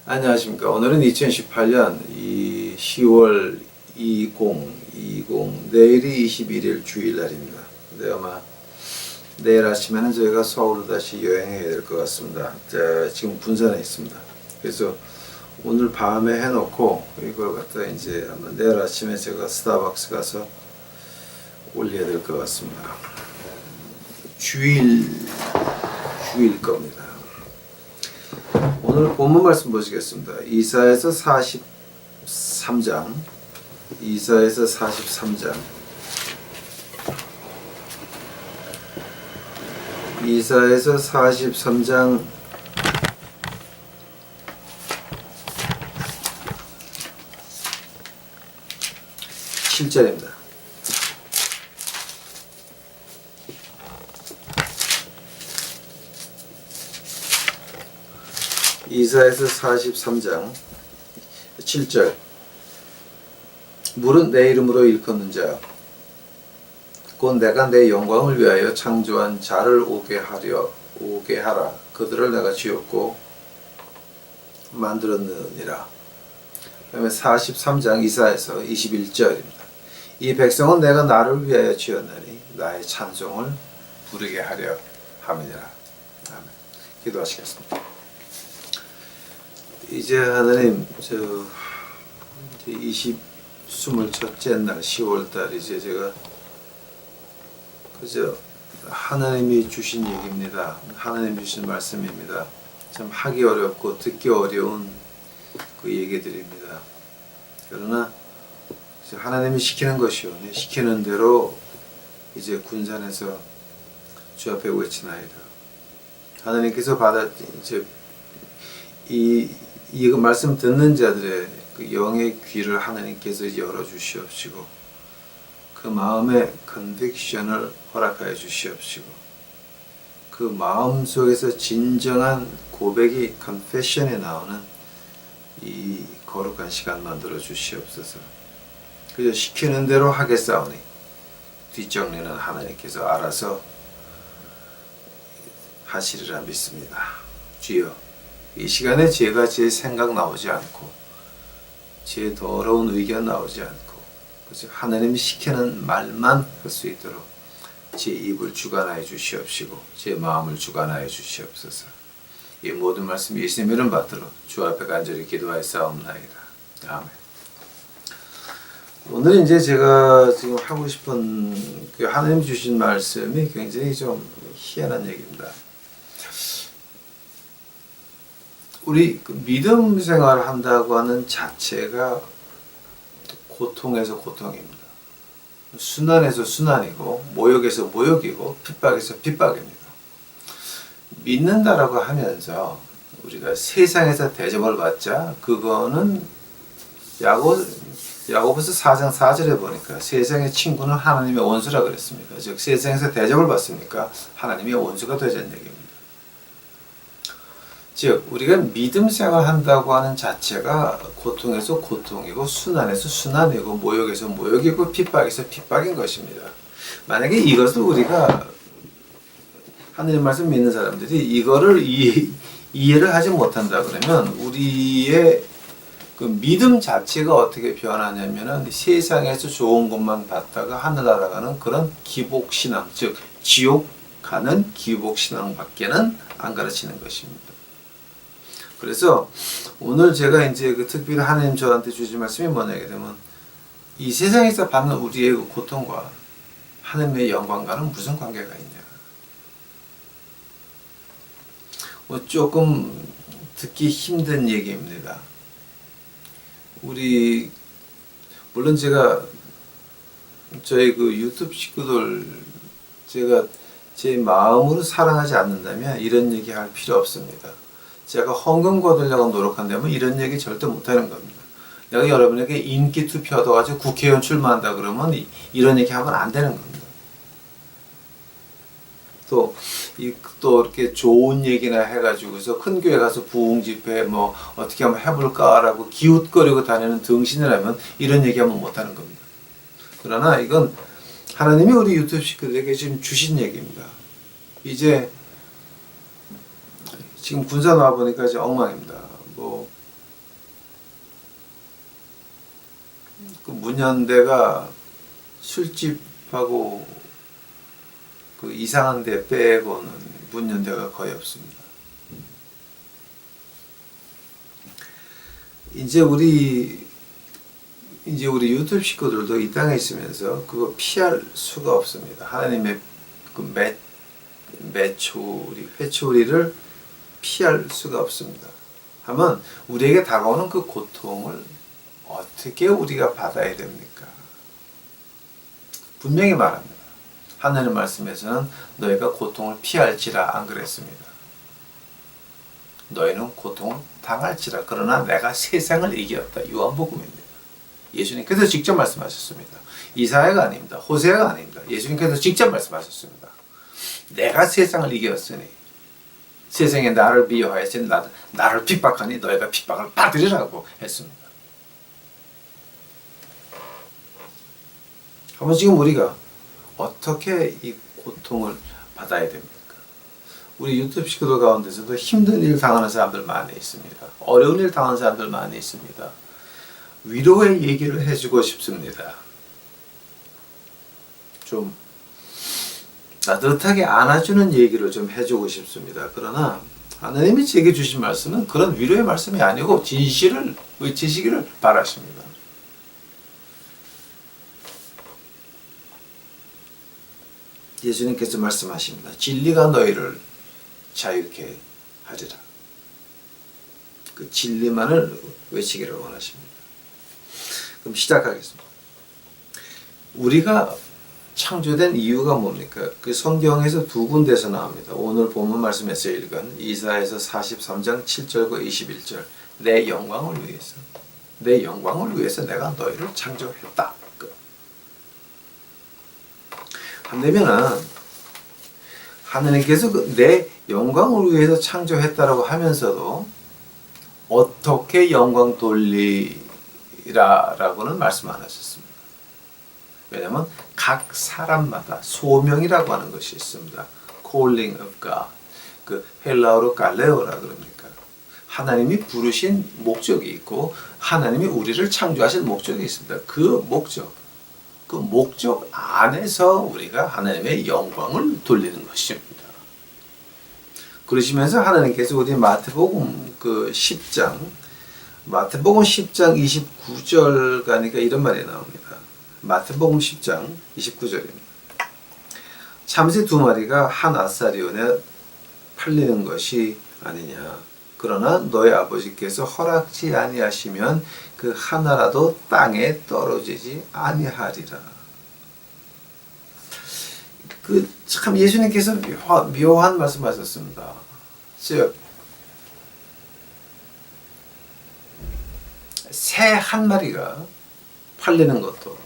안녕하십니까. 오늘은 2018년 10월 2020 내일이 21일 주일날입니다. 근데 아마 내일 아침에는 저희가 서울로 다시 여행해야 될 것 같습니다. 지금 군산에 있습니다. 그래서 오늘 밤에 해놓고 이걸 갖다 이제 아마 내일 아침에 제가 스타벅스 가서 올려야 될 것 같습니다. 주일 겁니다. 오늘 본문 말씀 보시겠습니다. 이사야서 43장 이사야서 43장 이사야서 43장 7절입니다. 이사야서 43장 7절 물은 내 이름으로 일컫는 자 곧 내가 내 영광을 위하여 창조한 자를 오게 하라. 그들을 내가 지었고 만들었느니라. 그 다음에 43장 이사야서 21절입니다. 이 백성은 내가 나를 위하여 지었나니 나의 찬송을 부르게 하려 함이니라. 아멘. 기도하시겠습니다. 이제 하나님, 21첫째 날 10월달 이제 제가 그저 하나님이 주신 얘기입니다. 하나님 주신 말씀입니다. 참 하기 어렵고 듣기 어려운 그 얘기들입니다. 그러나 하나님이 시키는 것이요, 시키는 대로 이제 군산에서 주 앞에 외치나이다. 하나님께서 이제 이 말씀 듣는 자들의 그 영의 귀를 하나님께서 열어주시옵시고 그 마음의 컨빅션을 허락하여 주시옵시고 그 마음 속에서 진정한 고백이 컨페션에 나오는 이 거룩한 시간 만들어 주시옵소서. 그저 시키는 대로 하겠사오니 뒷정리는 하나님께서 알아서 하시리라 믿습니다. 주여, 이 시간에 제가 제 생각 나오지 않고 제 더러운 의견 나오지 않고 하나님이 시키는 말만 할 수 있도록 제 입을 주관하여 주시옵시고 제 마음을 주관하여 주시옵소서. 이 모든 말씀 예수님 이름 받들어 주 앞에 간절히 기도하여 싸움나이다. 아멘. 오늘 이제 제가 지금 하고 싶은 그 하나님 주신 말씀이 굉장히 좀 희한한 얘기입니다. 우리 믿음 생활을 한다고 하는 자체가 고통에서 고통입니다. 순환에서 순환이고 모욕에서 모욕이고 핍박에서 핍박입니다. 믿는다라고 하면서 우리가 세상에서 대접을 받자 그거는 야고보서 4장 4절에 보니까 세상의 친구는 하나님의 원수라 그랬습니다. 즉 세상에서 대접을 받습니까? 하나님의 원수가 되자는 얘기입니다. 즉 우리가 믿음 생활을 한다고 하는 자체가 고통에서 고통이고 순환에서 순환이고 모욕에서 모욕이고 핍박에서 핍박인 것입니다. 만약에 이것을 우리가 하나님 말씀 믿는 사람들이 이거를 이해를 하지 못한다 그러면 우리의 그 믿음 자체가 어떻게 변하냐면은 세상에서 좋은 것만 받다가 하늘 날아가는 그런 기복신앙, 즉 지옥 가는 기복신앙밖에는 안 가르치는 것입니다. 그래서 오늘 제가 이제 그 특별히 하나님 저한테 주신 말씀이 뭐냐게 되면 이 세상에서 받는 우리의 그 고통과 하나님의 영광과는 무슨 관계가 있냐. 조금 듣기 힘든 얘기입니다. 물론 제가 저희 그 유튜브 식구들 제가 제 마음으로 사랑하지 않는다면 이런 얘기 할 필요 없습니다. 제가 헌금 거두려고 노력한다면 이런 얘기 절대 못하는 겁니다. 내가 여러분에게 인기 투표 얻어가지고 국회의원 출마한다 그러면 이런 얘기 하면 안 되는 겁니다. 또 이렇게 좋은 얘기나 해가지고서 큰 교회 가서 부흥 집회 뭐 어떻게 한번 해볼까라고 기웃거리고 다니는 등신이라면 이런 얘기하면 못하는 겁니다. 그러나 이건 하나님이 우리 유튜브 식구들에게 지금 주신 얘기입니다. 이제 지금 군산 와보니까 이제 엉망입니다. 뭐 그 문현대가 술집하고 그 이상한 데 빼고는 문현대가 거의 없습니다. 이제 우리 유튜브 식구들도 이 땅에 있으면서 그거 피할 수가 없습니다. 하나님의 그 회초리를 피할 수가 없습니다. 하면 우리에게 다가오는 그 고통을 어떻게 우리가 받아야 됩니까? 분명히 말합니다. 하나님 말씀에서는 너희가 고통을 피할지라 안 그랬습니다. 너희는 고통을 당할지라 그러나 내가 세상을 이겼다. 요한복음입니다. 예수님께서 직접 말씀하셨습니다. 이사야가 아닙니다. 호세아가 아닙니다. 예수님께서 직접 말씀하셨습니다. 내가 세상을 이겼으니 세상에 나를 미워하였으니 나를 핍박하니 너희가 핍박을 받으리라고 했습니다. 그러면 지금 우리가 어떻게 이 고통을 받아야 됩니까? 우리 유튜브 식구들 가운데서도 힘든 일 당하는 사람들 많이 있습니다. 어려운 일 당하는 사람들 많이 있습니다. 위로의 얘기를 해주고 싶습니다. 좀 따뜻하게 안아주는 얘기를 좀 해주고 싶습니다. 그러나 하나님이 제게 주신 말씀은 그런 위로의 말씀이 아니고 진실을 외치시기를 바라십니다. 예수님께서 말씀하십니다. 진리가 너희를 자유케 하리라. 그 진리만을 외치기를 원하십니다. 그럼 시작하겠습니다. 우리가 창조된 이유가 뭡니까? 그 성경에서 두 군데서 나옵니다. 오늘 본문 말씀에서 읽은 이사야서 43장 7절과 21절. 내 영광을 위해서 내가 너희를 창조했다. 한다면은 하나님께서 내 영광을 위해서 창조했다라고 하면서도 어떻게 영광 돌리라라고는 말씀 안 하셨습니다. 왜냐하면 각 사람마다 소명이라고 하는 것이 있습니다. Calling of God. 그 헬라어로 갈레오라 그럽니까? 하나님이 부르신 목적이 있고 하나님이 우리를 창조하신 목적이 있습니다. 그 목적 안에서 우리가 하나님의 영광을 돌리는 것입니다. 그러시면서 하나님께서 우리 마태복음 10장 29절 가니까 이런 말이 나옵니다. 마태복음 10장 29절입니다. 참새 두 마리가 한 아사리온에 팔리는 것이 아니냐. 그러나 너희 아버지께서 허락지 아니하시면 그 하나라도 땅에 떨어지지 아니하리라. 참 예수님께서 묘한 말씀하셨습니다. 즉 새 한 마리가 팔리는 것도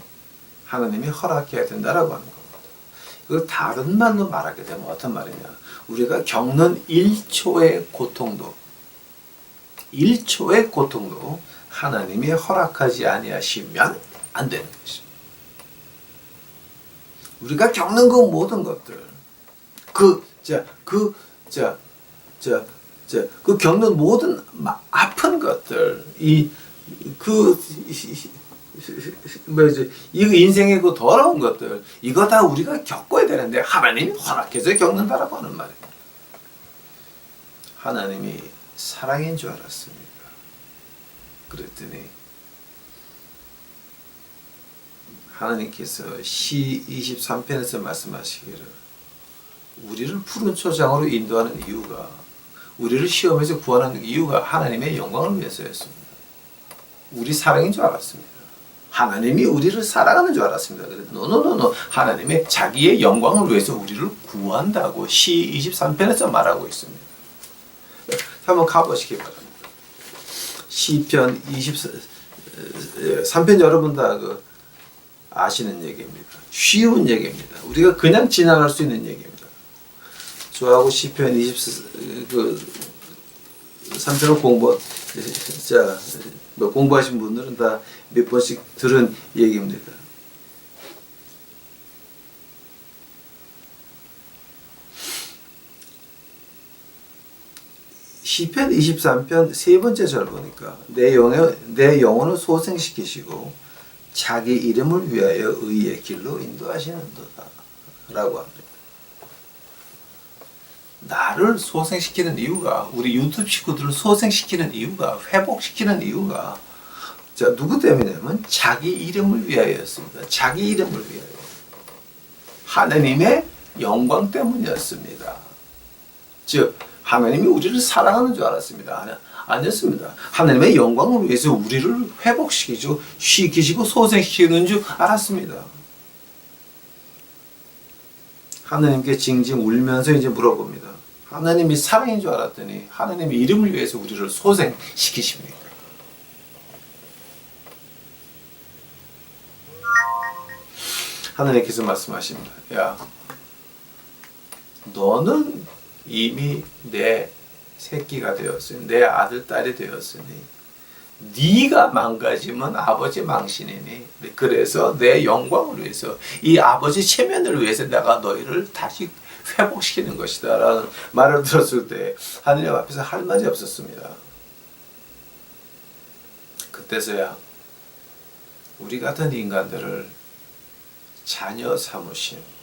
하나님이 허락해야 된다라고 하는 겁니다. 이걸 다른 말로 말하게 되면 어떤 말이냐? 우리가 겪는 1초의 고통도 하나님이 허락하지 아니하시면 안 되는 것입니다. 우리가 겪는 그 모든 것들, 겪는 모든 아픈 것들, 이 인생의 그 더러운 것들, 이거 다 우리가 겪어야 되는데 하나님이 허락해서 겪는다라고 하는 말입니다. 하나님이 사랑인 줄 알았습니다. 그랬더니 하나님께서 시 23편에서 말씀하시기를 우리를 푸른 초장으로 인도하는 이유가, 우리를 시험에서 구하는 이유가 하나님의 영광을 위해서였습니다. 우리 사랑인 줄 알았습니다. 하나님이 우리를 사랑하는 줄 알았습니다. 그래서 노노노노, 하나님의 자기의 영광을 위해서 우리를 구한다고 시 23편에서 말하고 있습니다. 한번 가보시기 바랍니다. 시편 23편 여러분 다 아시는 얘기입니다. 쉬운 얘기입니다. 우리가 그냥 지나갈 수 있는 얘기입니다. 저하고 시편 23편을 공부하신 분들은 다 몇 번씩 들은 얘기입니다. 시편 23편 세 번째 절 보니까 내 영혼을 소생시키시고 자기 이름을 위하여 의의 길로 인도하시는도다 라고 합니다. 나를 소생시키는 이유가, 우리 유튜브 식구들을 소생시키는 이유가, 회복시키는 이유가 자, 누구 때문이냐면 자기 이름을 위하여였습니다. 자기 이름을 위하여. 하나님의 영광 때문이었습니다. 즉 하나님이 우리를 사랑하는 줄 알았습니다. 아니었습니다. 하나님의 영광을 위해서 우리를 회복시키고 시키시고 소생시키는 줄 알았습니다. 하나님께 징징 울면서 이제 물어봅니다. 하나님이 사랑인 줄 알았더니 하나님의 이름을 위해서 우리를 소생시키십니다. 하나님께서 말씀하십니다. 야, 너는 이미 내 새끼가 되었으니, 내 아들, 딸이 되었으니 네가 망가지면 아버지 망신이니, 그래서 내 영광을 위해서, 이 아버지 체면을 위해서 내가 너희를 다시 회복시키는 것이다 라는 말을 들었을 때 하느님 앞에서 할 말이 없었습니다. 그때서야 우리 같은 인간들을 자녀 삼으신,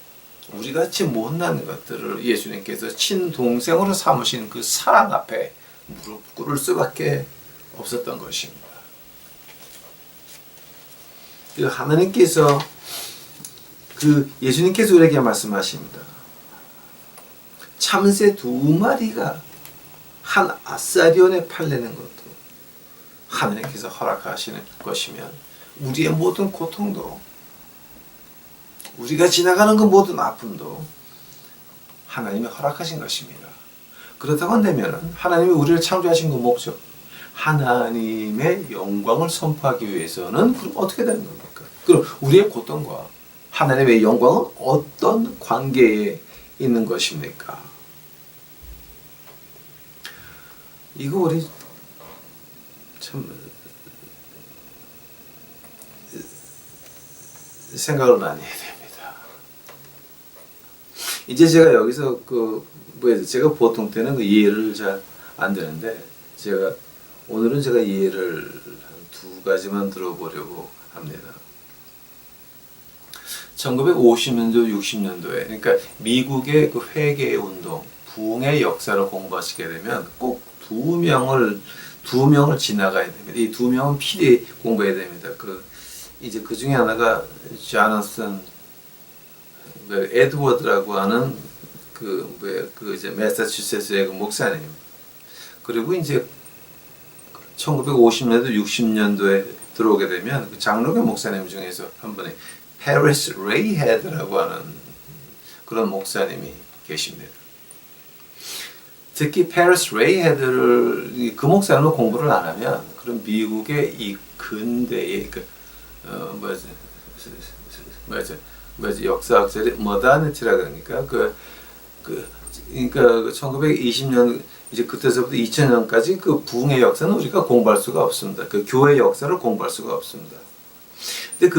우리같이 못난 것들을 예수님께서 친동생으로 삼으신 그 사랑 앞에 무릎 꿇을 수밖에 없었던 것입니다. 하나님께서 예수님께서 우리에게 말씀하십니다. 참새 2마리가 한 아사리온에 팔리는 것도 하나님께서 허락하시는 것이면 우리의 모든 고통도, 우리가 지나가는 그 모든 아픔도 하나님이 허락하신 것입니다. 그렇다고 한다면 하나님이 우리를 창조하신 그 목적, 하나님의 영광을 선포하기 위해서는 그럼 어떻게 되는 겁니까? 그럼 우리의 고통과 하나님의 영광은 어떤 관계에 있는 것입니까? 이거 우리 참 생각을 많이 해야 됩니다. 이제 제가 여기서 제가 보통 때는 이해를 잘 안 되는데, 오늘은 제가 이해를 한 2가지만 들어보려고 합니다. 1950년도, 60년도에, 그러니까 미국의 그 회개 운동, 부흥의 역사를 공부하시게 되면 꼭 2명을 지나가야 됩니다. 이 2명은 필히 공부해야 됩니다. 이제 그 중에 하나가 조나선 에드워드라고 하는 이제 매사추세츠의 그 목사님, 그리고 이제 1950년도 60년도에 들어오게 되면 그 장로교 목사님 중에서 한 분이 페리스 레이헤드라고 하는 그런 목사님이 계십니다. 특히 페리스 레이헤드를, 그 목사님은 공부를 안 하면 그럼 미국의 이 근대의 역사학자들이 모더니티라 그러니까 그러니까 1920년 이제 그때서부터 2000년까지 그 부흥의 역사는 우리가 공부할 수가 없습니다. 그 교회 역사를 공부할 수가 없습니다. 근데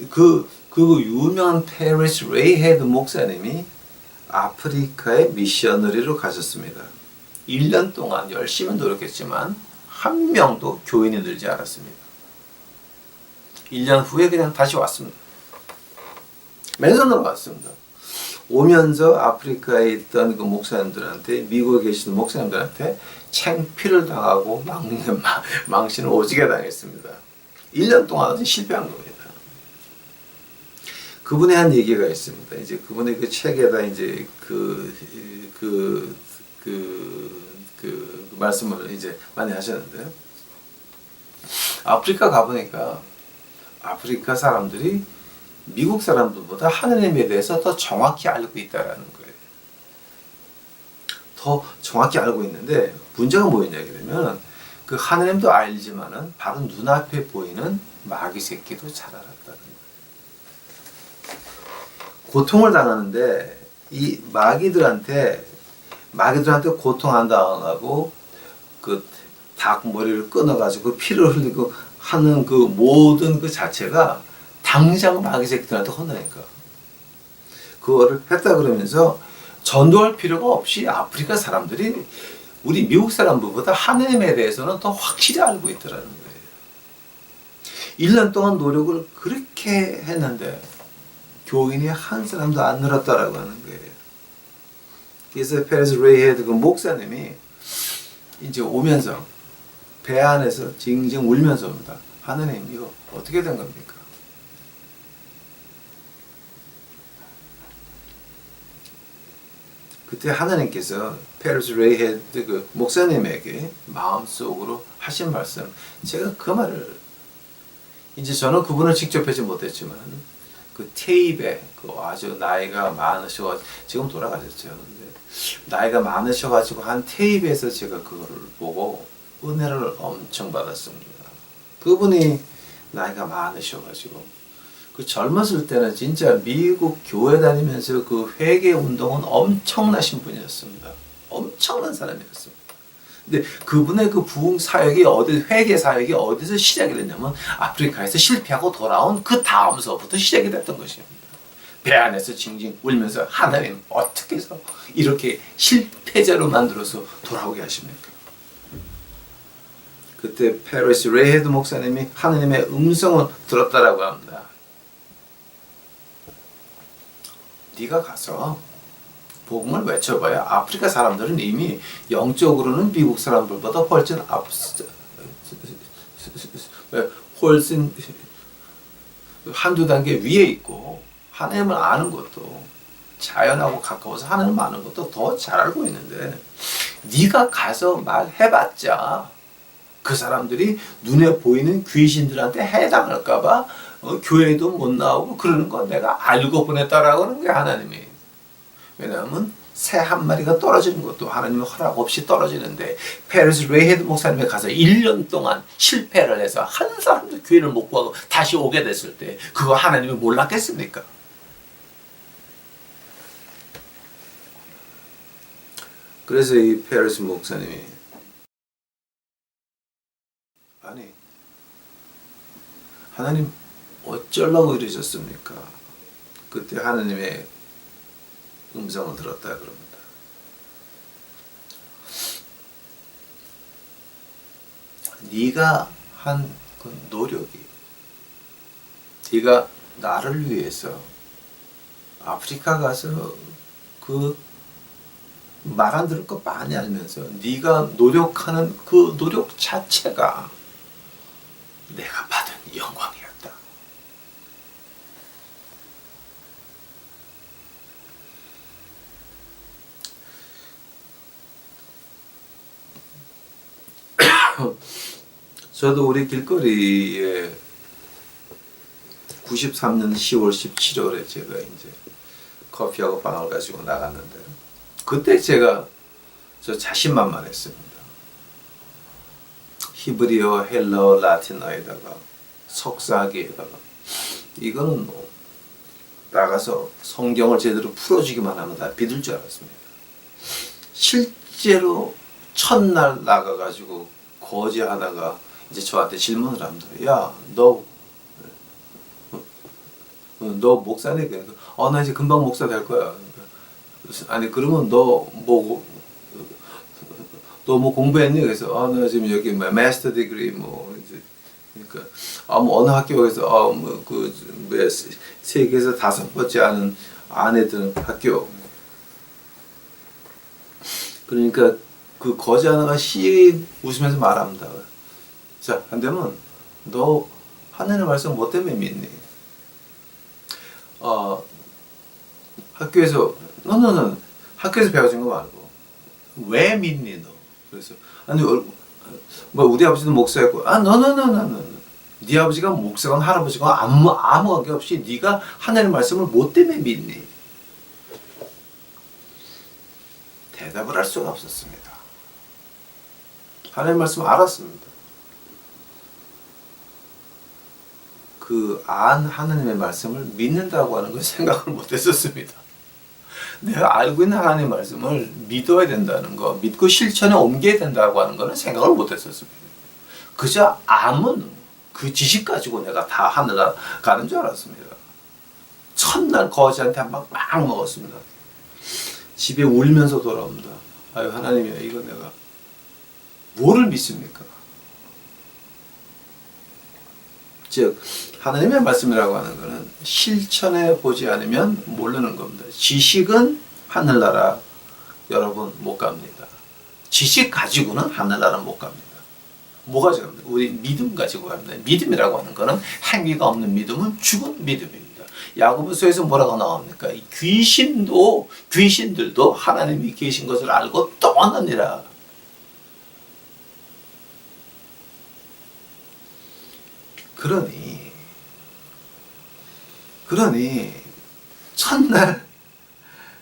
그 유명한 페리스 레이헤드 목사님이 아프리카에 미셔너리로 가셨습니다. 1년 동안 열심히 노력했지만 한 명도 교인이 늘지 않았습니다. 1년 후에 그냥 다시 왔습니다. 맨손으로 왔습니다. 오면서 아프리카에 있던 그 목사님들한테, 미국에 계시는 목사님들한테 창피를 당하고 망신을 오지게 당했습니다. 1년 동안 실패한 겁니다. 그분의 한 얘기가 있습니다. 이제 그분의 그 책에다 이제 그 말씀을 이제 많이 하셨는데요. 아프리카 가보니까 아프리카 사람들이 미국 사람들보다 하나님에 대해서 더 정확히 알고 있다라는 거예요. 더 정확히 알고 있는데 문제가 뭐였냐 그러면 그 하나님도 알지만은 바로 눈앞에 보이는 마귀 새끼도 잘 알았다는 거예요. 고통을 당하는데 이 마귀들한테 고통 안 당하고 그 닭 머리를 끊어가지고 피를 흘리고 하는 그 모든 그 자체가 당장 마귀 새끼들한테 혼나니까 그거를 했다 그러면서 전도할 필요가 없이 아프리카 사람들이 우리 미국 사람들보다 하나님에 대해서는 더 확실히 알고 있더라는 거예요. 1년 동안 노력을 그렇게 했는데 교인이 한 사람도 안 늘었다라고 하는 거예요. 그래서 페레스 레이헤드 그 목사님이 이제 오면서 배 안에서 징징 울면서 옵니다. 하느님 이거 어떻게 된 겁니까? 그때 하나님께서 페레스 레이헤드 그 목사님에게 마음속으로 하신 말씀, 제가 그 말을 이제 저는 그분을 직접 뵈지 못했지만 그 테이프에 그 아주 나이가 많으셔 지금 돌아가셨죠. 근데 나이가 많으셔가지고 한 테이프에서 제가 그거를 보고 은혜를 엄청 받았습니다. 그분이 나이가 많으셔가지고 그 젊었을 때는 진짜 미국 교회 다니면서 그 회개 운동은 엄청나신 분이었습니다. 엄청난 사람이었습니다. 근데 그분의 그 부흥 사역이 회개 사역이 어디서 시작이 됐냐면 아프리카에서 실패하고 돌아온 그 다음서부터 시작이 됐던 것입니다. 배 안에서 징징 울면서 하나님 어떻게 해서 이렇게 실패자로 만들어서 돌아오게 하십니까? 그때 페레스 레이헤드 목사님이 하나님의 음성을 들었다라고 합니다. 네가 가서 복음을 외쳐봐야 아프리카 사람들은 이미 영적으로는 미국 사람들보다 훨씬 한두 단계 위에 있고 하나님을 아는 것도 자연하고 가까워서 하나님 아는 것도 더 잘 알고 있는데 네가 가서 말해봤자 그 사람들이 눈에 보이는 귀신들한테 해당할까봐 교회도 못 나오고 그러는 거 내가 알고 보냈다라고 하는 게 하나님이. 왜냐하면 새 한 마리가 떨어지는 것도 하나님의 허락 없이 떨어지는데 페레스 레이헤드 목사님에 가서 1년 동안 실패를 해서 한 사람도 교회를 못 구하고 다시 오게 됐을 때 그거 하나님이 몰랐겠습니까? 그래서 이 페레스 목사님이 아니 하나님 어쩌려고 이러셨습니까? 그때 하나님의 음성을 들었다 그럽니다. 네가 한 그 노력이 네가 나를 위해서 아프리카 가서 그 말 안 들을 거 많이 알면서 네가 노력하는 그 노력 자체가 내가 받은 영광이었다. 저도 우리 길거리에 93년 10월 17일에 제가 이제 커피하고 빵을 가지고 나갔는데 그때 제가 저 자신만만했습니다. 히브리어, 헬러, 라틴어에다가 석사학위에다가 이거는 뭐 나가서 성경을 제대로 풀어주기만 하면 다 믿을 줄 알았습니다. 실제로 첫날 나가가지고 거지하다가 이제 저한테 질문을 합니다. 야, 너 목사네? 나 이제 금방 목사 될 거야. 아니 그러면 너 뭐 공부했니? 그래서 나 지금 여기 마스터 디그리 뭐 이제 그러니까 뭐 어느 학교에서 세계에서 5번째 하는 안에 드는 학교. 그러니까 그 거지 하나가 씩 웃으면서 말합니다. 자, 안 되면 너 하나님의 말씀 뭐 때문에 믿니? 학교에서 너는 학교에서 배워준 거 말고 왜 믿니 너? 그래서 아니 뭐 우리 아버지도 목사였고 너는 네 아버지가 목사건 할아버지건 아무 관계 없이 네가 하나님의 말씀을 뭐 때문에 믿니? 대답을 할 수가 없었습니다. 하나님의 말씀을 알았습니다. 그 하나님의 말씀을 믿는다고 하는 걸 생각을 못했었습니다. 내가 알고 있는 하나님의 말씀을 믿어야 된다는 거, 믿고 실천에 옮겨야 된다고 하는 거는 생각을 못했었습니다. 그저 그 지식 가지고 내가 다 하늘 가는 줄 알았습니다. 첫날 거지한테 막 먹었습니다. 집에 울면서 돌아옵니다. 아유 하나님이야, 이거 내가 뭐를 믿습니까? 즉 하나님의 말씀이라고 하는 것은 실천해 보지 않으면 모르는 겁니다. 지식은 하늘나라 여러분 못 갑니다. 지식 가지고는 하늘나라 못 갑니다. 뭐 가지고 갑니다? 우리 믿음 가지고 갑니다. 믿음이라고 하는 것은 행위가 없는 믿음은 죽은 믿음입니다. 야고보서에서 뭐라고 나옵니까? 귀신들도 하나님이 계신 것을 알고 떠나느니라. 그러니 첫날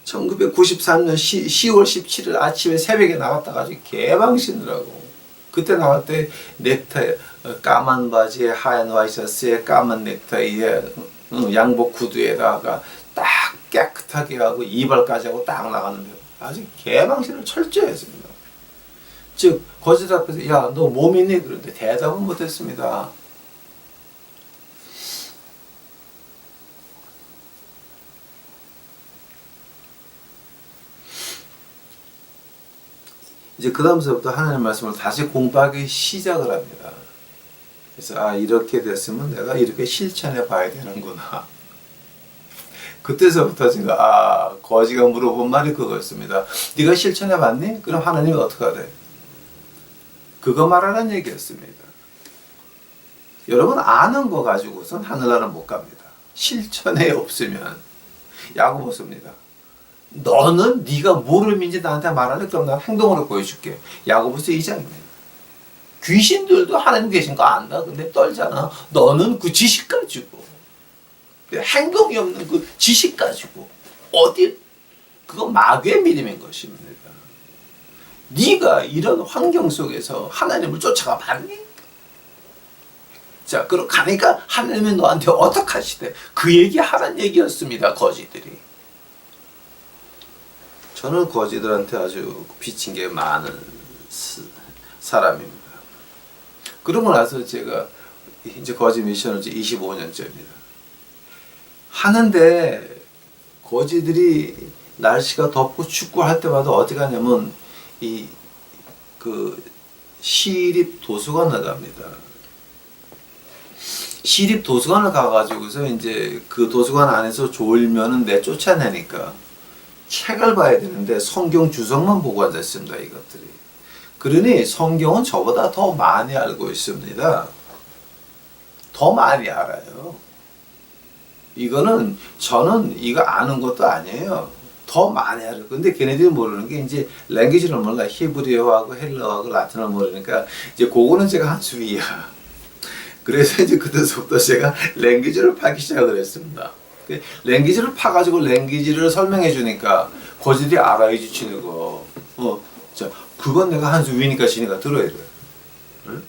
1993년 10월 17일 아침에 새벽에 나갔다 가지고 개방신을 하고, 그때 나갈 때 넥타이, 까만 바지에 하얀 와이셔츠에 까만 넥타이에 양복 구두에다가 딱 깨끗하게 하고 이발까지 하고 딱 나가는데 아주 개방신을 철저히 했습니다. 즉 거짓 앞에서 야 너 뭐 믿니? 그런데 대답은 못했습니다. 이제 그 다음서부터 하나님의 말씀을 다시 공부하기 시작을 합니다. 그래서 이렇게 됐으면 내가 이렇게 실천해 봐야 되는구나. 그때서부터 제가 거지가 물어본 말이 그거였습니다. 네가 실천해 봤니? 그럼 하나님이 어떻게 하래? 그거 말하는 얘기였습니다. 여러분 아는 거 가지고선 하늘나라 못 갑니다. 실천에 없으면 야고보서입니다. 너는 네가 뭐를 믿는지 나한테 말하래? 그럼 난 행동으로 보여줄게. 야고보서 2장입니다. 귀신들도 하나님 계신 거 안다. 근데 떨잖아. 너는 그 지식 가지고, 행동이 없는 그 지식 가지고 어디, 그거 마귀의 믿음인 것입니다. 네가 이런 환경 속에서 하나님을 쫓아가 봤니? 자, 그럼 가니까 하나님이 너한테 어떻게 하시대? 그 얘기 하란 얘기였습니다. 거지들이. 저는 거지들한테 아주 비친 게 많은 사람입니다. 그러고 나서 제가 이제 거지 미션을 25년째입니다. 하는데 거지들이 날씨가 덥고 춥고 할 때마다 어디 가냐면 그 시립 도서관을 갑니다. 시립 도서관을 가가지고서 이제 그 도서관 안에서 졸면은 내 쫓아내니까 책을 봐야 되는데 성경 주석만 보고 앉았습니다. 이것들이. 그러니 성경은 저보다 더 많이 알고 있습니다. 더 많이 알아요. 이거는 저는 이거 아는 것도 아니에요. 더 많이 알아요. 근데 걔네들이 모르는 게 이제 랭귀지를 몰라. 히브리어하고 헬라어하고 라틴어를 모르니까 이제 그거는 제가 한 수 위야. 그래서 이제 그때부터 제가 랭귀지를 파기 시작을 했습니다. 랭귀지를 파가지고 랭귀지를 설명해 주니까 거지들이 알아야지 치는 거. 자, 그건 내가 한 수 위니까 지니까 들어야 돼. 응?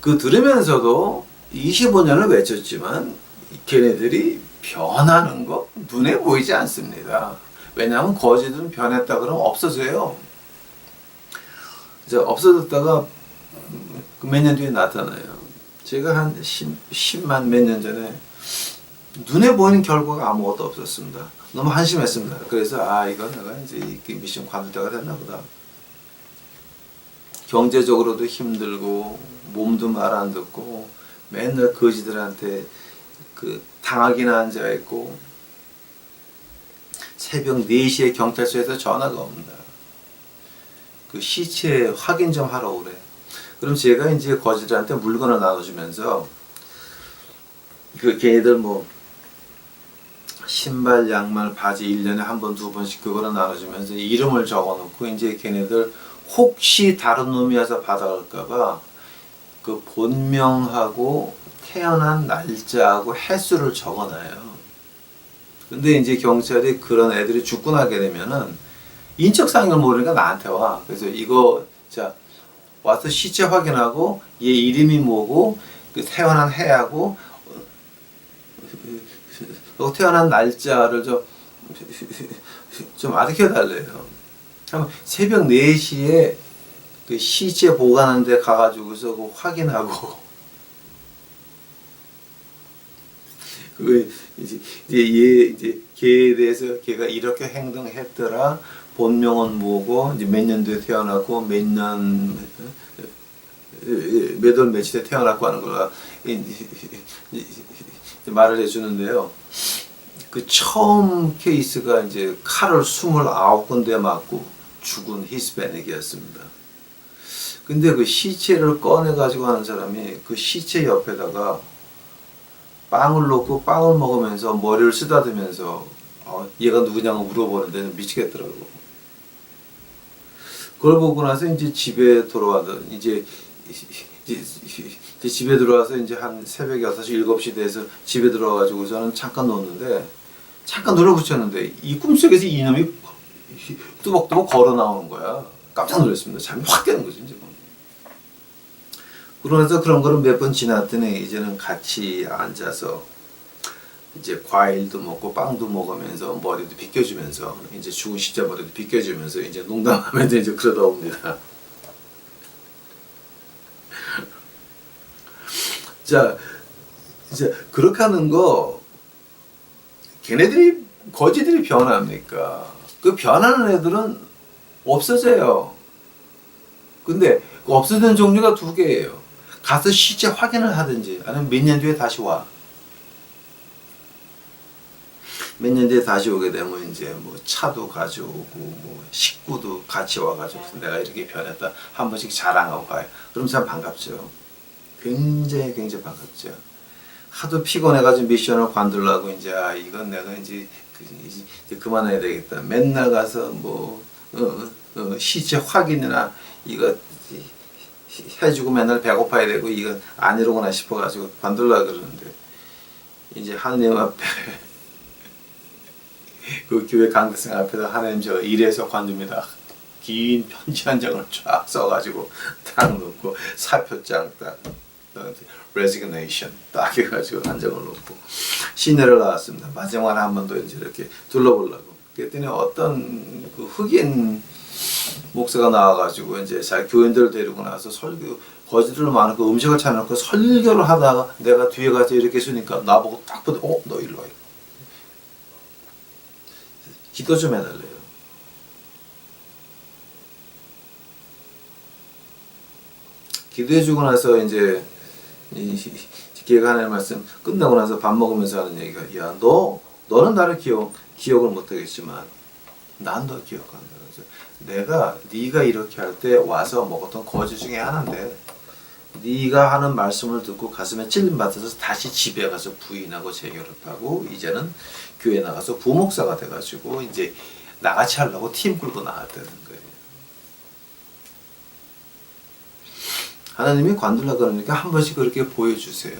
그 들으면서도 25년을 외쳤지만 걔네들이 변하는 거 눈에 보이지 않습니다. 왜냐하면 거지들은 변했다 그러면 없어져요. 이제 없어졌다가 몇 년 뒤에 나타나요. 제가 한 10만 몇 년 전에 눈에 보이는 결과가 아무것도 없었습니다. 너무 한심했습니다. 그래서 이거 내가 이제 이 미션 관둘 때가 됐나 보다. 경제적으로도 힘들고 몸도 말 안 듣고 맨날 거지들한테 그 당하기나 앉아 있고 새벽 4시에 경찰서에서 전화가 옵니다. 그 시체 확인 좀 하러 오래. 그럼 제가 이제 거지들한테 물건을 나눠주면서 그 걔네들 뭐 신발, 양말, 바지 1년에 한 번, 두 번씩 그거를 나눠주면서 이름을 적어놓고 이제 걔네들 혹시 다른 놈이 와서 받아갈까봐 그 본명하고 태어난 날짜하고 횟수를 적어놔요. 근데 이제 경찰이 그런 애들이 죽고 나게 되면은 인적사항을 모르니까 나한테 와. 그래서 이거 자 와서 시체 확인하고 얘 이름이 뭐고 그 태어난 해하고 태어난 날짜를 좀 알려 달래요. 새벽 4시에 그 시체 보관하는 데 가가지고서 그 확인하고 그 이제 걔에 대해서 걔가 이렇게 행동했더라. 본명은 뭐고 이제 몇 년도에 태어났고 몇 년 몇 월 며칠에 태어났고 하는 걸 말을 해주는데요. 그 처음 케이스가 이제 칼을 29군데 맞고 죽은 히스패닉이었습니다. 근데 그 시체를 꺼내 가지고 하는 사람이 그 시체 옆에다가 빵을 놓고 빵을 먹으면서 머리를 쓰다듬으면서 얘가 누구냐고 물어보는데 미치겠더라고. 그걸 보고 나서 이제 집에 돌아와서 이제 집에 들어와서 이제 한 새벽 6시 7시 돼서 집에 들어와가지고 저는 잠깐 놓는데 잠깐 눈을 붙였는데 이 꿈속에서 이놈이 뚜벅뚜벅 걸어 나오는 거야. 깜짝 놀랐습니다. 잠이 확 깨는 거죠 이제. 그러면서 그런 거를 몇 번 지났더니 이제는 같이 앉아서 이제 과일도 먹고 빵도 먹으면서 머리도 빗겨주면서 이제 죽은 시자 머리도 빗겨주면서 이제 농담하면서 이제 그러다 옵니다. 자, 이제 그렇게 하는 거 걔네들이 거지들이 변합니까? 그 변하는 애들은 없어져요. 근데 그 없어지는 종류가 두 개예요. 가서 시체 확인을 하든지 아니면 몇 년 뒤에 다시 와. 몇 년 뒤에 다시 오게 되면 이제 뭐 차도 가져오고 뭐 식구도 같이 와가지고 내가 이렇게 변했다 한 번씩 자랑하고 가요. 그럼 참 반갑죠. 굉장히 반갑죠. 하도 피곤해가지고 미션을 관두려고 이제 이건 내가 이제 그만해야 되겠다. 맨날 가서 뭐 시체 확인이나 이거 해주고 맨날 배고파야 되고 이거 안 이러구나 싶어가지고 관두려고 그러는데 이제 하느님 앞에 그 교회 강대상 앞에서 하나님 저 이래서 관둡니다. 긴 편지 한 장을 쫙 써가지고 딱 놓고 사표장 딱 resignation 딱 해가지고 한 장을 놓고 시내를 나왔습니다. 마지막으로 한 번 더 이제 이렇게 둘러보려고. 그랬더니 어떤 그 흑인 목사가 나와가지고 이제 자기 교인들을 데리고 나서 설교 거지들 많고 음식을 차려놓고 설교를 하다가 내가 뒤에 가서 이렇게 쓰니까 나보고 딱 보더니 너 일로 와. 기도 좀 해달래요. 기도해주고 나서 이제 기회가 하나의 말씀 끝나고 나서 밥 먹으면서 하는 얘기가 야 너는 나를 기억을 못하겠지만 난 너 기억한다. 내가 네가 이렇게 할 때 와서 먹었던 거지 중에 하나인데 네가 하는 말씀을 듣고 가슴에 찔림받아서 다시 집에 가서 부인하고 재결합하고 이제는 교회 나가서 부목사가 돼가지고 이제 나같이 하려고 팀 끌고 나왔다는 거예요. 하나님이 관둘라 그러니까 한 번씩 그렇게 보여주세요.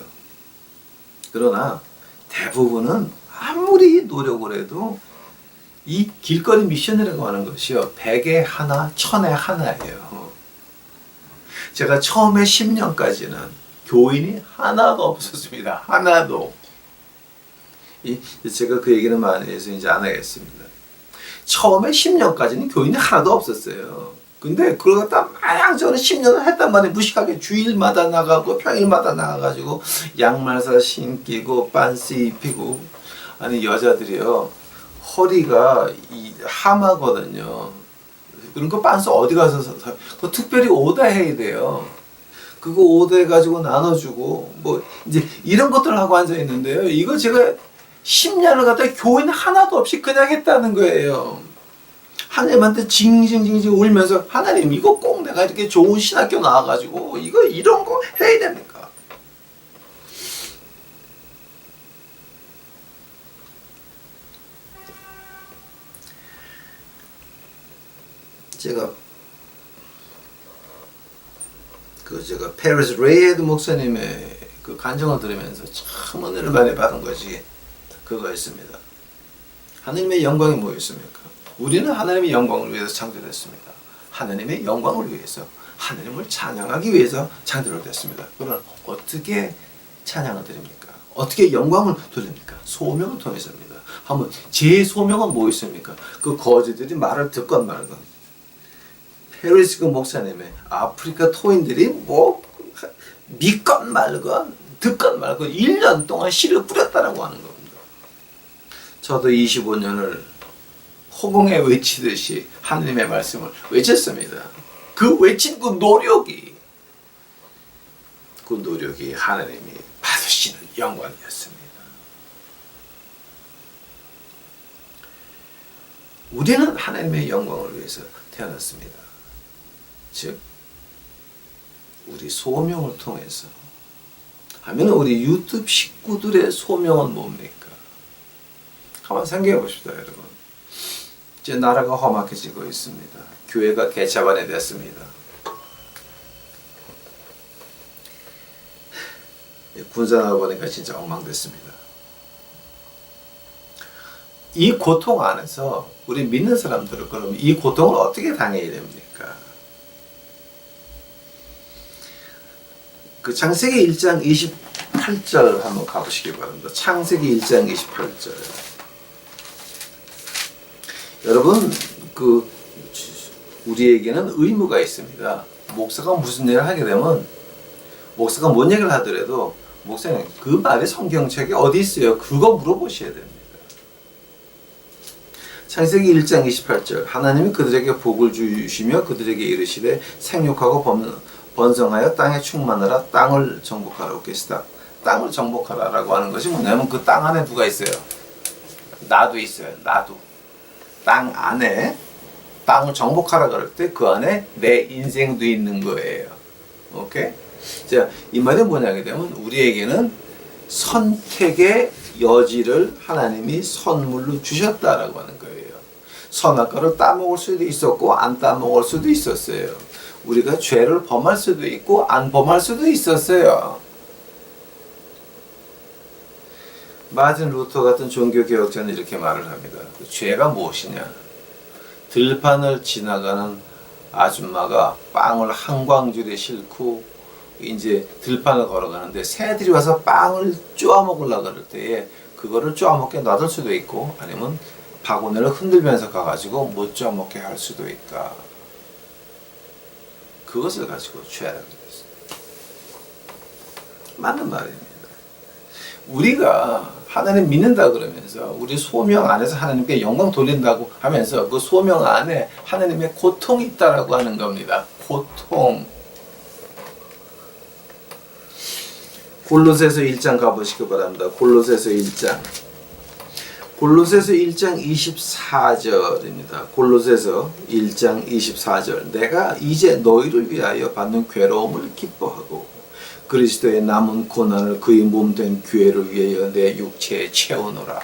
그러나 대부분은 아무리 노력을 해도 이 길거리 미션이라고 하는 것이요 100에 하나, 1000에 하나예요. 제가 처음에 10년까지는 교인이 하나도 없었습니다. 하나도. 제가 그 얘기는 많이 해서 이제 안 하겠습니다. 처음에 10년까지는 교인이 하나도 없었어요. 근데 그걸 갖다 마냥 저는 10년을 했단 말이에요. 무식하게 주일마다 나가고 평일마다 나가가지고 양말사 신기고 빤스 입히고 아니 여자들이요. 허리가 하마거든요. 그러니까 빤스 어디 가서 그 특별히 오다해야 돼요. 그거 오다해 가지고 나눠주고 뭐 이제 이런 것들을 하고 앉아 있는데요. 이거 제가 10년을 갖다 교인 하나도 없이 그냥 했다는 거예요. 하나님한테 징징징징 울면서 하나님 이거 꼭 내가 이렇게 좋은 신학교 나와가지고 이거 이런 거 해야 됩니까? 제가 페리스 레이헤드 목사님의 그 간증을 들으면서 참 은혜를 많이 받은 것이 그거였습니다. 하나님의 영광이 뭐였습니까? 우리는 하나님의 영광을 위해서 창조됐습니다. 하나님의 영광을 위해서 하나님을 찬양하기 위해서 창조됐습니다. 그러나 어떻게 찬양을 드립니까? 어떻게 영광을 돌립니까? 소명을 통해서입니다. 한번 제 소명은 뭐였습니까? 그 거지들이 말을 듣건 말건 페리스 목사님의 아프리카 토인들이 뭐 믿건 말건 듣건 말건 1년 동안 씨를 뿌렸다라고 하는 겁니다. 저도 25년을 허공에 외치듯이 하나님의 말씀을 외쳤습니다. 그 외친 그 노력이 노력이 하나님이 받으시는 영광이었습니다. 우리는 하나님의 영광을 위해서 태어났습니다. 즉 우리 소명을 통해서 하면 우리 유튜브 식구들의 소명은 뭡니까? 한번 생각해 보십시다, 여러분. 이제 나라가 험악해지고 있습니다. 교회가 개차반이 됐습니다. 군사 나와보니까 진짜 엉망됐습니다. 이 고통 안에서 우리 믿는 사람들은 그럼 이 고통을 어떻게 당해야 됩니까? 그 창세기 1장 28절 한번 가보시기 바랍니다. 창세기 1장 28절. 여러분, 우리에게는 의무가 있습니다. 목사가 무슨 일을 하게 되면, 목사가 뭔 얘기를 하더라도, 목사님, 그 말이 성경책에 어디 있어요? 그거 물어보셔야 됩니다. 창세기 1장 28절. 하나님이 그들에게 복을 주시며 그들에게 이르시되 생육하고 번성하여 땅에 충만하라, 땅을 정복하라고 계시다. 땅을 정복하라라고 하는 것이 뭐냐면 그 땅 안에 누가 있어요? 나도 있어요. 나도. 땅 안에 땅을 정복하라 그럴 때 그 안에 내 인생도 있는 거예요. 오케이? 자, 이 말이 뭐냐게 되면 우리에게는 선택의 여지를 하나님이 선물로 주셨다라고 하는 거예요. 선악과를 따먹을 수도 있었고 안 따먹을 수도 있었어요. 우리가 죄를 범할 수도 있고 안 범할 수도 있었어요. 마틴 루터 같은 종교개혁자는 이렇게 말을 합니다. 죄가 무엇이냐? 들판을 지나가는 아줌마가 빵을 한 광줄에 싣고 이제 들판을 걸어가는데 새들이 와서 빵을 쪼아 먹으려고 그럴 때에 그거를 쪼아 먹게 놔둘 수도 있고 아니면 바구니를 흔들면서 가가지고 못 쪼아 먹게 할 수도 있다. 그것을 가지고 죄라고 했습니다. 맞는 말입니다. 우리가 하나님 믿는다 그러면서 우리 소명 안에서 하나님께 영광 돌린다고 하면서 그 소명 안에 하나님의 고통이 있다라고 하는 겁니다. 고통. 골로새서 1장 가보시기 바랍니다. 골로새서 1장. 골로새서 1장 24절입니다. 골로새서 1장 24절. 내가 이제 너희를 위하여 받는 괴로움을 기뻐하고 그리스도의 남은 고난을 그의 몸된 교회를 위하여 내 육체에 채우노라.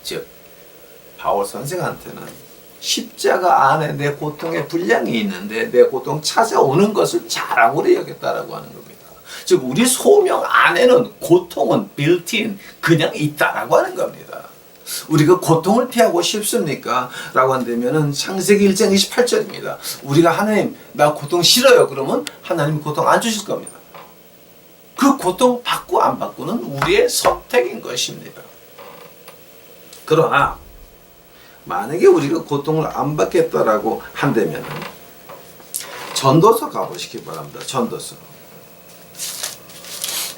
즉 바울 선생한테는 십자가 안에 내 고통의 분량이 있는데 내 고통 찾아오는 것을 자랑으로 여겼다라고 하는 겁니다. 즉 우리 소명 안에는 고통은 빌트인 그냥 있다라고 하는 겁니다. 우리가 고통을 피하고 싶습니까? 라고 한다면은 창세기 1장 28절입니다. 우리가 하나님 나 고통 싫어요. 그러면 하나님 고통 안 주실 겁니다. 그 고통 받고 안 받고는 우리의 선택인 것입니다. 그러나 만약에 우리가 고통을 안 받겠다라고 한다면 전도서 가보시기 바랍니다. 전도서.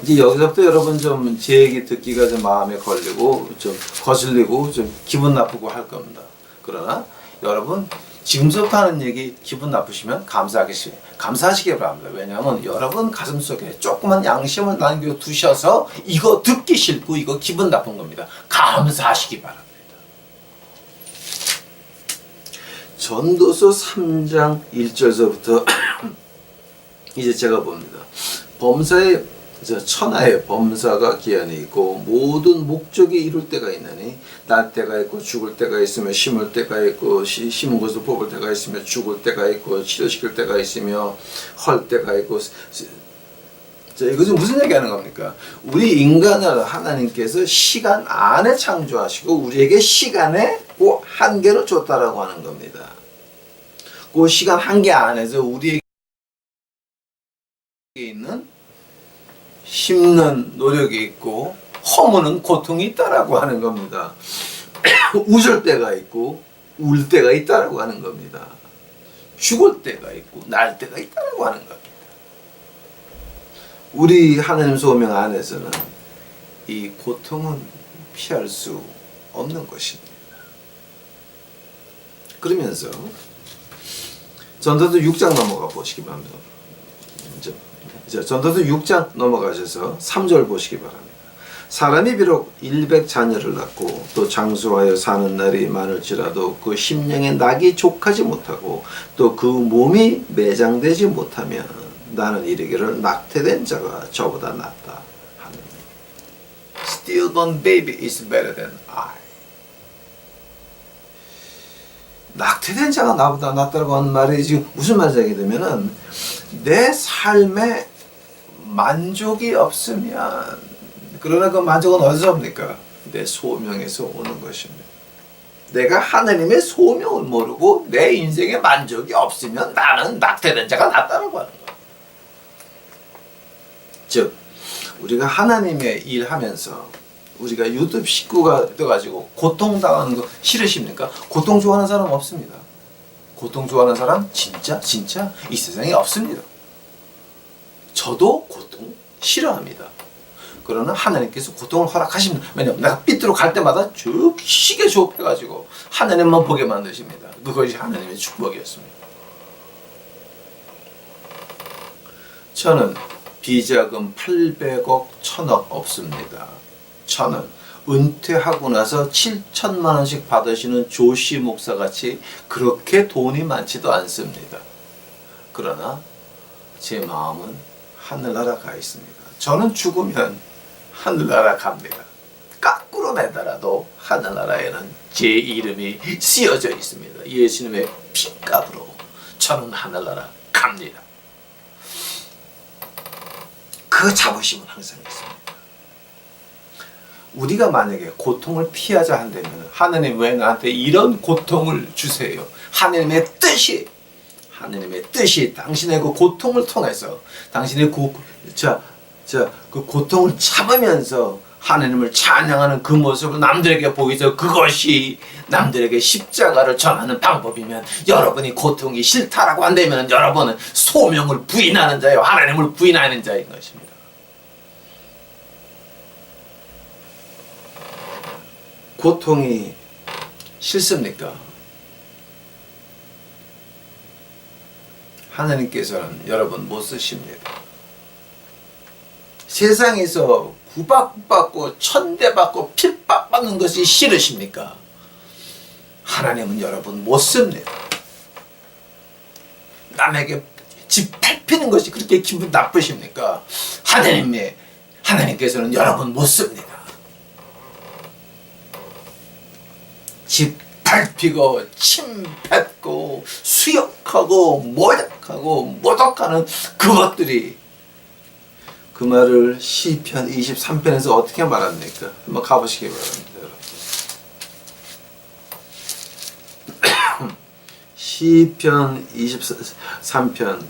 이제 여기서부터 여러분 좀 제 얘기 듣기가 좀 마음에 걸리고 좀 거슬리고 좀 기분 나쁘고 할 겁니다. 그러나 여러분 지금부터 하는 얘기 기분 나쁘시면 감사하시기 바랍니다. 왜냐하면 여러분 가슴속에 조그만 양심을 남겨두셔서 이거 듣기 싫고 이거 기분 나쁜 겁니다. 감사하시기 바랍니다. 전도서 3장 1절서부터 이제 제가 봅니다. 범사의 천하의 범사가 기한이 있고 모든 목적이 이룰 때가 있나니 날 때가 있고 죽을 때가 있으며 심을 때가 있고 심은 것을 뽑을 때가 있으며 죽을 때가 있고 치료시킬 때가 있으며 헐 때가 있고. 자, 이것은 무슨 얘기하는 겁니까? 우리 인간을 하나님께서 시간 안에 창조하시고 우리에게 시간의 그 한계를 줬다라고 하는 겁니다. 그 시간 한계 안에서 우리에게 있는 힘는 노력이 있고 허무는 고통이 있다라고 하는 겁니다. 웃을 때가 있고 울 때가 있다라고 하는 겁니다. 죽을 때가 있고 날 때가 있다라고 하는 겁니다. 우리 하나님 소명 안에서는 이 고통은 피할 수 없는 것입니다. 그러면서 전도서 6장 넘어가 보시기 바랍니다. 이제 전도서 6장 넘어가셔서 3절 보시기 바랍니다. 사람이 비록 100자녀를 낳고 또 장수하여 사는 날이 많을지라도 그 심령의 낙이 족하지 못하고 또 그 몸이 매장되지 못하면 나는 이르기를 낙태된 자가 저보다 낫다 하느니 Stillborn baby is better than I. 낙태된 자가 나보다 낫다고 하는 말이 지금 무슨 말인지 알게 되면은 내 삶에 만족이 없으면, 그러나 그 만족은 어디서 옵니까? 내 소명에서 오는 것입니다. 내가 하나님의 소명을 모르고 내 인생에 만족이 없으면 나는 낙태된 자가 낫다라고 하는 거예요. 즉 우리가 하나님의 일하면서 우리가 유튜브 식구가 돼가지고 고통당하는 거 싫으십니까? 고통 좋아하는 사람 없습니다. 고통 좋아하는 사람 진짜 이 세상에 없습니다. 저도 고통 싫어합니다. 그러나 하나님께서 고통을 허락하십니다. 왜냐하면 내가 삐뚤어 갈 때마다 쭉 시계 조업해가지고 하나님만 보게 만드십니다. 그것이 하나님의 축복이었습니다. 저는 비자금 800억 1000억 없습니다. 저는 은퇴하고 나서 7천만 원씩 받으시는 조시 목사같이 그렇게 돈이 많지도 않습니다. 그러나 제 마음은 하늘나라 가 있습니다. 저는 죽으면 하늘나라 갑니다. 거꾸로 매달아도 하늘나라에는 제 이름이 쓰여져 있습니다. 예수님의 피값으로 저는 하늘나라 갑니다. 그 자부심은 항상 있습니다. 우리가 만약에 고통을 피하자 한다면 하나님 왜 나한테 이런 고통을 주세요? 하나님의 뜻이 당신의 그 고통을 통해서 당신의 그 고통을 참으면서 하나님을 찬양하는 그 모습을 남들에게 보이서 그것이 남들에게 십자가를 전하는 방법이면 여러분이 고통이 싫다라고 한다면 여러분은 소명을 부인하는 자예요. 하나님을 부인하는 자인 것입니다. 고통이 싫습니까? 하나님께서는 여러분 못 쓰십니다. 세상에서 구박받고 천대받고 핍박받는 것이 싫으십니까? 하나님은 여러분 못 씁니다. 남에게 집 밟히는 것이 그렇게 기분 나쁘십니까? 하나님께서는 여러분 못 씁니다. 집 밟히고 침 뱉고 수욕하고 모욕하고 모독하는 그것들이, 그 말을 시편 23편에서 어떻게 말합니까? 한번 가보시기 바랍니다. 여러분. 시편 23편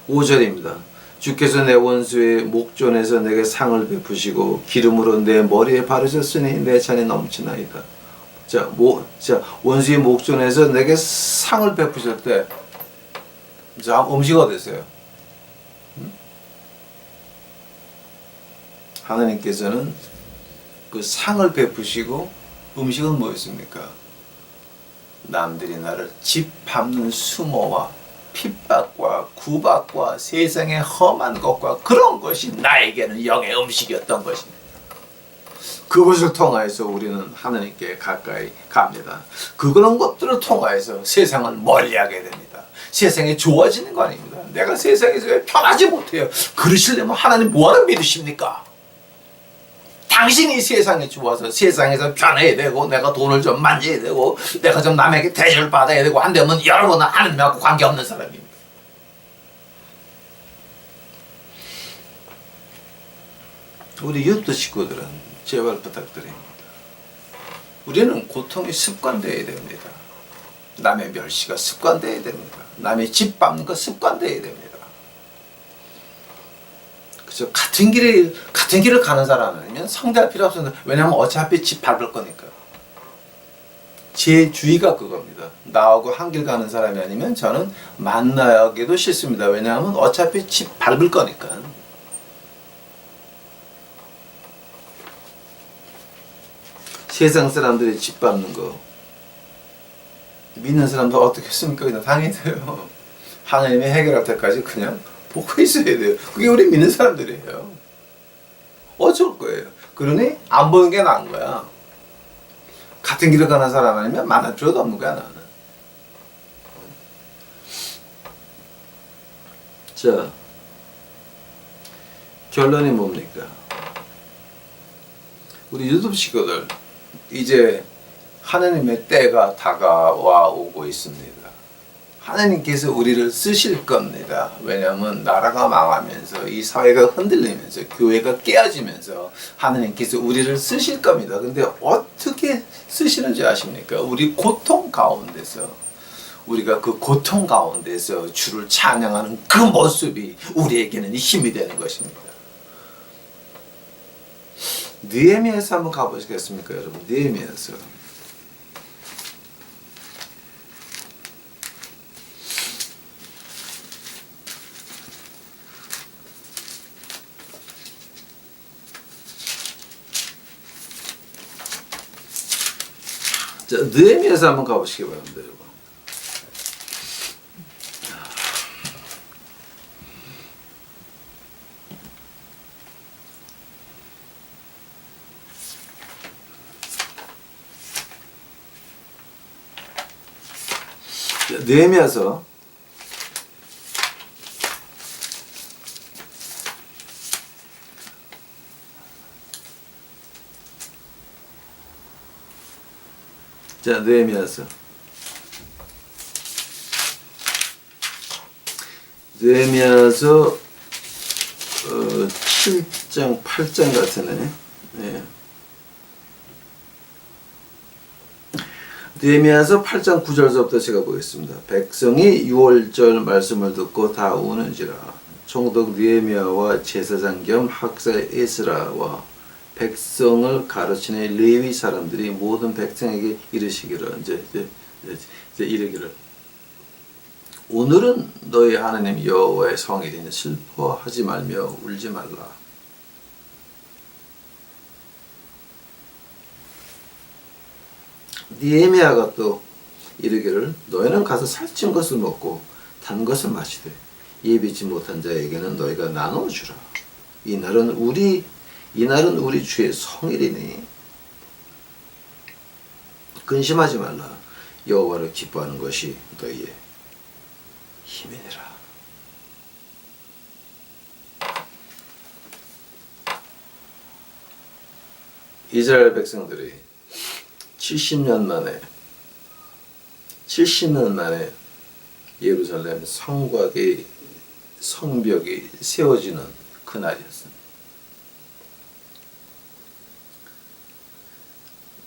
5절입니다. 주께서 내 원수의 목전에서 내게 상을 베푸시고 기름으로 내 머리에 바르셨으니 내 잔이 넘치나이다. 자, 원수의 목전에서 내게 상을 베푸실 때, 자, 음식 어떠세요? 하나님께서는 그 상을 베푸시고 음식은 뭐였습니까? 남들이 나를 짓밟는 수모와 핍박과 구박과 세상의 험한 것과 그런 것이 나에게는 영의 음식이었던 것입니다. 그것을 통하여서 우리는 하나님께 가까이 갑니다. 그런 것들을 통하여서 세상을 멀리하게 됩니다. 세상이 좋아지는 거 아닙니다. 내가 세상에서 왜 편하지 못해요? 그러시려면 하나님 뭐하러 믿으십니까? 당신이 세상에 좋아서 세상에서 편해야 되고 내가 돈을 좀 만져야 되고 내가 좀 남에게 대접을 받아야 되고 한다면 여러분은 하나님하고 관계없는 사람입니다. 우리 유튜브 식구들은 제발 부탁드립니다. 우리는 고통이 습관되어야 됩니다. 남의 멸시가 습관되어야 됩니다. 남의 짓밟는 거 습관되어야 됩니다. 그죠? 같은 길을 가는 사람이면 상대할 필요 없습니다. 왜냐하면 어차피 집 밟을 거니까. 제 주의가 그겁니다. 나하고 한 길 가는 사람이 아니면 저는 만나기도 싫습니다. 왜냐하면 어차피 집 밟을 거니까. 세상 사람들이 집 밟는 거 믿는 사람도 어떻게 했습니까? 그냥 당해져요. 하나님이 해결할 때까지 그냥 보고 있어야 돼요. 그게 우리 믿는 사람들이에요. 어쩔 거예요. 그러니 안 보는 게 나은 거야. 같은 길을 가는 사람 아니면 만날 필요도 없는 거야, 나는. 자, 결론이 뭡니까? 우리 유튜브 식구들 이제 하나님의 때가 다가와 오고 있습니다. 하나님께서 우리를 쓰실 겁니다. 왜냐하면 나라가 망하면서 이 사회가 흔들리면서 교회가 깨어지면서 하나님께서 우리를 쓰실 겁니다. 근데 어떻게 쓰시는지 아십니까? 우리 고통 가운데서, 우리가 그 고통 가운데서 주를 찬양하는 그 모습이 우리에게는 힘이 되는 것입니다. 느헤미야서 한번 가보시겠습니까, 여러분? 느헤미야서. 자, 느헤미야서 한번 가보시기 바랍니다, 여러분. 느헤미야서 자, 느헤미야서 7장 8장 같으네. 네. 느헤미야서 8장 9절서부터 제가 보겠습니다. 백성이 6월절 말씀을 듣고 다 우는지라. 총독 느헤미야와 제사장 겸 학사 에스라와 백성을 가르치는 레위 사람들이 모든 백성에게 이르시기를 이제 이르기를 오늘은 너희 하나님 여호와의 성일이니 슬퍼하지 말며 울지 말라. 느헤미야가 또 이르기를 너희는 가서 살찐 것을 먹고 단 것을 마시되 예비치 못한 자에게는 너희가 나누어 주라. 이날은 우리 주의 성일이니 근심하지 말라. 여호와를 기뻐하는 것이 너희의 힘이니라. 이스라엘 백성들이 70년 만에 예루살렘 성벽이 세워지는 그날이었습니다.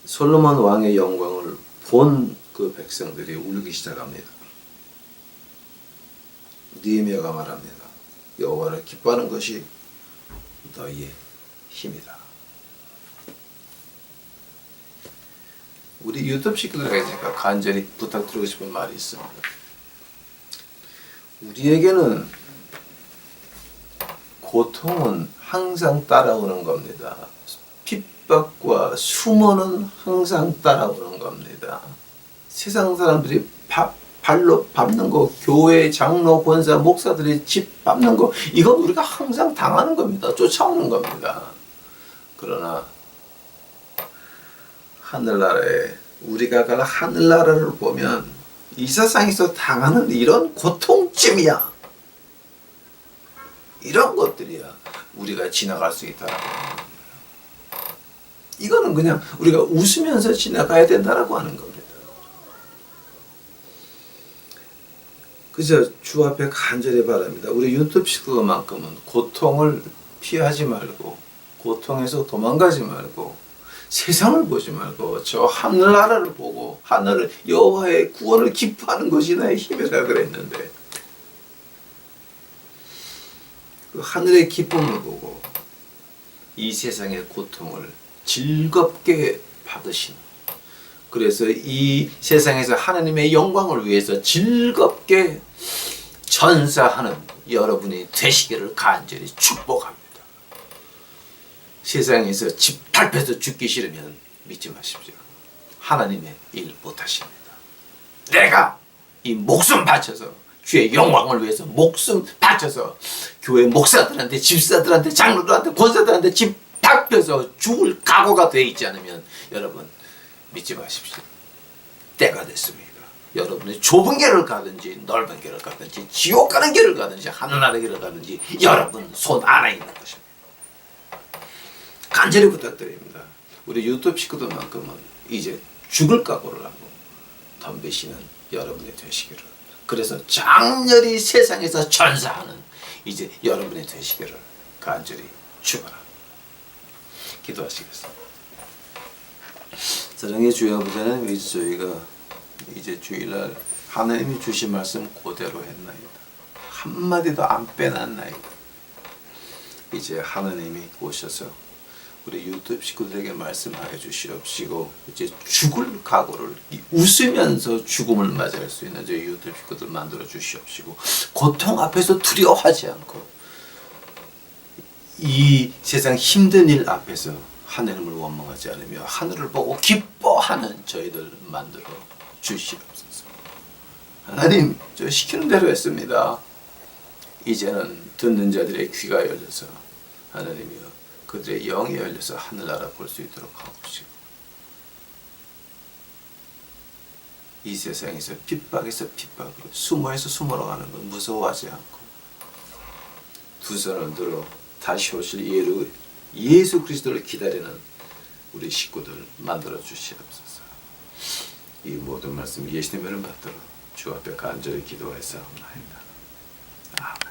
솔로몬 왕의 영광을 본 그 백성들이 울기 시작합니다. 느헤미야가 말합니다. 여호와를 기뻐하는 것이 너희의 힘이다. 우리 유튜브 식구들에게 제가 간절히 부탁드리고 싶은 말이 있습니다. 우리에게는 고통은 항상 따라오는 겁니다. 핍박과 수모는 항상 따라오는 겁니다. 세상 사람들이 발로 밟는 거, 교회 장로, 권사, 목사들이 집 밟는 거, 이건 우리가 항상 당하는 겁니다. 쫓아오는 겁니다. 그러나 하늘나라에 우리가 갈 하늘나라를 보면 이 세상에서 당하는 이런 고통쯤이야, 이런 것들이야 우리가 지나갈 수 있다라고 하는 겁니다. 이거는 그냥 우리가 웃으면서 지나가야 된다라고 하는 겁니다. 그저 주 앞에 간절히 바랍니다. 우리 유튜브 식구만큼은 고통을 피하지 말고, 고통에서 도망가지 말고, 세상을 보지 말고 저 하늘나라를 보고 하늘을 여호와의 구원을 기뻐하는 것이 나의 힘이라 그랬는데, 그 하늘의 기쁨을 보고 이 세상의 고통을 즐겁게 받으시는, 그래서 이 세상에서 하나님의 영광을 위해서 즐겁게 전사하는 여러분이 되시기를 간절히 축복합니다. 세상에서 집 밟혀서 죽기 싫으면 믿지 마십시오. 하나님의 일 못하십니다. 내가 이 목숨 바쳐서 주의 영광을 위해서 목숨 바쳐 갇혀서 교회 목사들한테, 집사들한테, 장로들한테, 권사들한테 집합해서 죽을 각오가 돼 있지 않으면 여러분 믿지 마십시오. 때가 됐습니다. 여러분이 좁은 길을 가든지 넓은 길을 가든지 지옥 가는 길을 가든지 하늘나라 길을 가든지 여러분 손 안에 있는 것입니다. 간절히 부탁드립니다. 우리 유튜브 식구들만큼은 이제 죽을 각오를 하고 덤비시는 여러분이 되시기를, 그래서 장렬히 세상에서 전사하는 이제 여러분이 되시기를 간절히 축원합니다. 기도하시겠습니다. 사랑의 주여 아버지 하나님, 이제 저희가 이제 주일날 하나님이 주신 말씀 그대로 했나이다. 한마디도 안 빼놨나이다. 이제 하나님이 오셔서 우리 유튜브 식구들에게 말씀하여 주시옵시고, 이제 죽을 각오를 웃으면서 죽음을 맞이할 수 있는 저희 유튜브 식구들 만들어 주시옵시고, 고통 앞에서 두려워하지 않고 이 세상 힘든 일 앞에서 하나님을 원망하지 않으며 하늘을 보고 기뻐하는 저희들 만들어 주시옵소서. 하나님, 저 시키는 대로 했습니다. 이제는 듣는 자들의 귀가 열려서 하나님이여 그들의 영이 열려서 하늘나라 볼 수 있도록 하옵시고, 이 세상에서 핍박에서 핍박으로 숨어에서 숨어로 가는 것 무서워하지 않고 두 손을 들어 다시 오실 예수 그리스도를 기다리는 우리 식구들 만들어 주시옵소서. 이 모든 말씀 예수님의 이름 받들어 주 앞에 간절히 기도하였사옵나이다. 아멘.